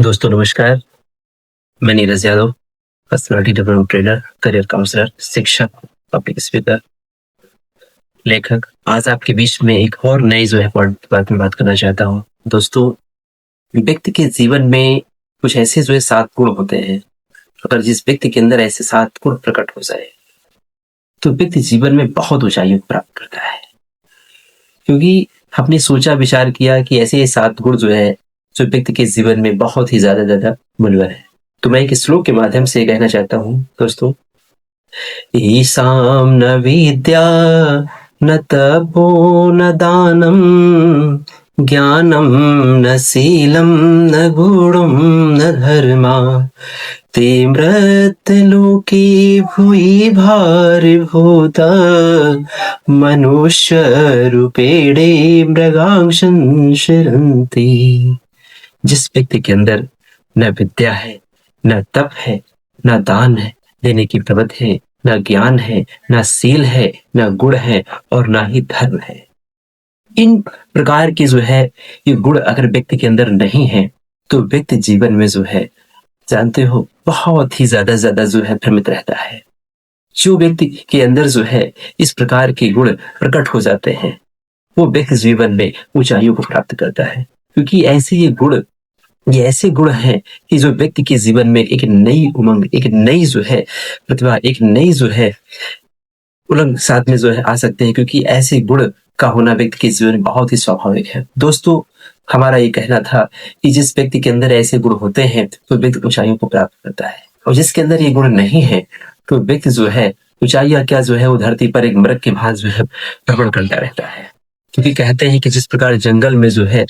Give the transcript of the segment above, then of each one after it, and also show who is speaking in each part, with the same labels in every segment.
Speaker 1: दोस्तों नमस्कार, मैं Neeraj Yadav, personality development trainer, career counsellor, शिक्षक, पब्लिक स्पीकर, लेखक। आज आपके बीच में एक और नई जो है बात में बात करना चाहता हूँ। दोस्तों, व्यक्ति के जीवन में कुछ ऐसे जो है 7 गुण होते हैं। अगर जिस व्यक्ति के अंदर ऐसे 7 गुण प्रकट हो जाए, तो व्यक्ति जीवन में बहुत ऊँचाइयों को प्राप्त करता है। क्योंकि हमने सोचा विचार किया कि ऐसे 7 गुण जो है, जो व्यक्ति के जीवन में बहुत ही ज़्यादा मूल्यवान है। तो मैं एक श्लोक के माध्यम से कहना चाहता हूँ दोस्तों, ईशां न विद्या न तपो न दानं ज्ञानं न शीलं न गुणं न धर्मा तीम्रत्लोके भुवि भारिभूता मनुष्यरूपेणे मृगांशं शरन्ति। जिस व्यक्ति के अंदर न विद्या है, न तप है, न दान है देने की प्रवृत्ति है, न ज्ञान है, न शील है, न गुण है और न ही धर्म है, इन प्रकार के जो है ये गुण अगर व्यक्ति के अंदर नहीं है, तो व्यक्ति जीवन में जो है जानते हो बहुत ही ज्यादा जो है भ्रमित रहता है। जो व्यक्ति के अंदर जो है इस प्रकार के गुण प्रकट हो जाते हैं, वो व्यक्ति जीवन में ऊंचाइयों को प्राप्त करता है। क्योंकि ये ऐसे गुण हैं कि जो व्यक्ति के जीवन में एक नई उमंग, एक नई जो है प्रतिभा, एक नई जो है उलंग साथ में जो है आ सकते हैं। क्योंकि ऐसे गुण का होना व्यक्ति के जीवन में बहुत ही स्वाभाविक है। दोस्तों, हमारा ये कहना था कि जिस व्यक्ति के अंदर ऐसे गुण होते हैं, तो व्यक्ति ऊंचाइयों को प्राप्त करता है, और जिसके अंदर ये गुण नहीं है, तो व्यक्ति जो है ऊंचाइयां क्या जो है वो धरती पर एक मृग के भांति जो है भ्रमण करता रहता है। क्योंकि कहते हैं कि जिस प्रकार जंगल में जो है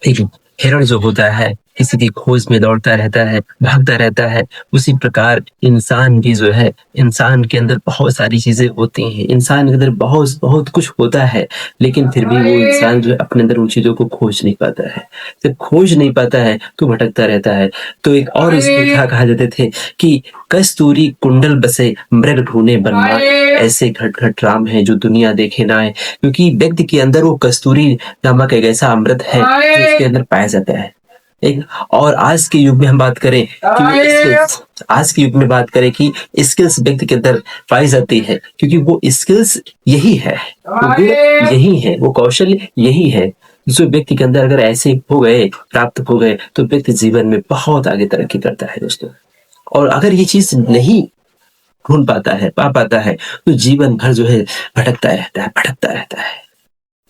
Speaker 1: एक हिरण जो होता है किसी की खोज में दौड़ता रहता है, भागता रहता है, उसी प्रकार इंसान भी जो है, इंसान के अंदर बहुत सारी चीजें होती हैं, इंसान के अंदर बहुत बहुत कुछ होता है, लेकिन फिर भी वो इंसान जो है अपने अंदर उन चीजों को खोज नहीं पाता है। जब खोज नहीं पाता है तो भटकता रहता है। तो एक और इसमें कहा जाते थे कि कस्तूरी कुंडल बसे मृग ढूंढे बनमात, ऐसे घट घट राम है जो दुनिया देखे ना है। क्योंकि व्यक्ति के अंदर वो कस्तूरी नामक एक ऐसा अमृत है जो उसके अंदर पाया जाता है। एक और आज के युग में हम बात करें कि आज के युग में बात करें कि स्किल्स व्यक्ति के अंदर पाई जाती है। क्योंकि वो स्किल्स यही है, वो गुण यही है, वो कौशल यही है जो व्यक्ति के अंदर अगर ऐसे हो गए, प्राप्त हो गए, तो व्यक्ति जीवन में बहुत आगे तरक्की करता है दोस्तों। और अगर ये चीज नहीं ढूंढ पाता है, पा पाता है, तो जीवन भर जो है भटकता रहता है।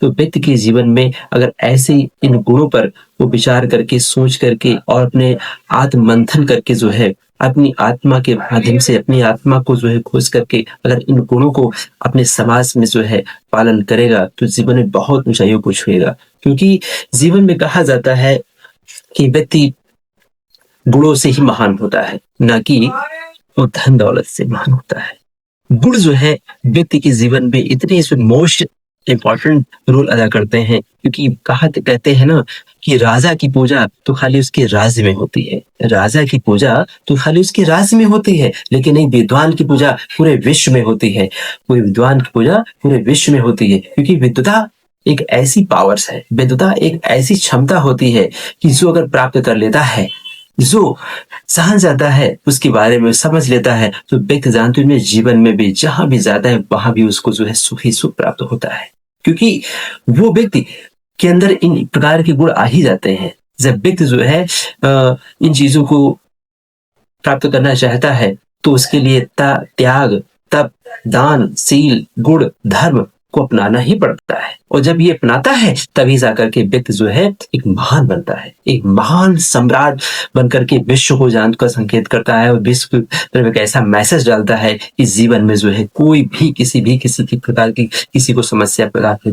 Speaker 1: तो व्यक्ति के जीवन में अगर ऐसे इन गुणों पर वो विचार करके, सोच करके और अपने आत्म मंथन करके जो है अपनी आत्मा के माध्यम से अपनी आत्मा को जो है खोज करके अगर इन गुणों को अपने समाज में जो है पालन करेगा, तो जीवन में बहुत ऊंचाइयों को छुएगा। क्योंकि जीवन में कहा जाता है कि व्यक्ति गुणों से ही महान होता है, ना कि वो धन दौलत से महान होता है। गुण जो है व्यक्ति के जीवन में इतने मोस्ट इंपॉर्टेंट रोल अदा करते हैं। क्योंकि कहते हैं ना कि राजा की पूजा तो खाली उसके राज्य में होती है, राजा की पूजा तो खाली उसके राज्य में होती है, लेकिन एक विद्वान की पूजा पूरे विश्व में होती है। कोई विद्वान की पूजा पूरे विश्व में होती है। क्योंकि विद्वता एक ऐसी पावर्स है, विद्वता एक ऐसी क्षमता होती है कि जो अगर प्राप्त कर लेता है, जो सहन जाता है, उसके बारे में समझ लेता है, तो व्यक्ति जानते हुए जीवन में भी जहां भी जाता है वहां भी उसको जो है सुख ही सुख प्राप्त होता है। क्योंकि वो व्यक्ति के अंदर इन प्रकार के गुण आ ही जाते हैं। जब व्यक्ति जो है इन चीजों को प्राप्त करना चाहता है, तो उसके लिए त्याग, तप, दान, शील, गुण, धर्म को अपनाना ही पड़ता है। और जब ये अपनाता है तभी जाकर के व्यक्ति जो है एक महान बनता है, एक महान सम्राट बनकर के विश्व को जान का संकेत करता है और विश्व में एक ऐसा मैसेज डालता है कि जीवन में जो है कोई भी किसी की प्रकार की किसी को समस्या प्राप्त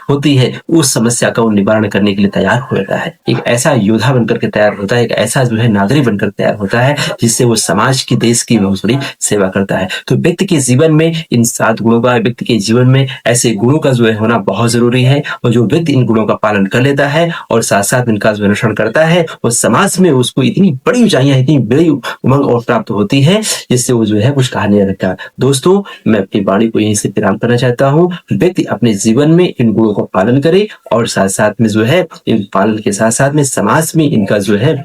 Speaker 1: होती है उस समस्या का वो निवारण करने के लिए तैयार हो जाता है। एक ऐसा योद्धा बनकर के तैयार होता है, एक ऐसा जो है नागरिक बनकर तैयार होता है, जिससे वो समाज की, देश की बहुत बड़ी सेवा करता है। तो व्यक्ति के जीवन में इन 7 गुणों का, व्यक्ति के जीवन में ऐसे गुणों का जो है होना बहुत जरूरी है। और जो व्यक्ति इन गुणों का पालन कर लेता है और साथ साथ इनका जो अनुसरण करता है, और समाज में उसको इतनी बड़ी ऊंचाइयां, इतनी बड़ी उमंग और प्राप्त होती है, जिससे वो जो है कुछ कहा नहीं रखता। दोस्तों, मैं अपनी वाणी को यहीं से विराम करना चाहता हूँ। व्यक्ति अपने जीवन में इन गुणों का पालन करे और साथ साथ में जो है इन पालन के साथ साथ में समाज में इनका जो है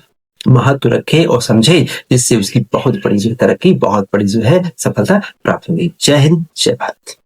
Speaker 1: महत्व रखे और समझे, जिससे उसकी बहुत बड़ी जो है तरक्की, बहुत बड़ी जो है सफलता प्राप्त होगी। जय हिंद, जय भारत।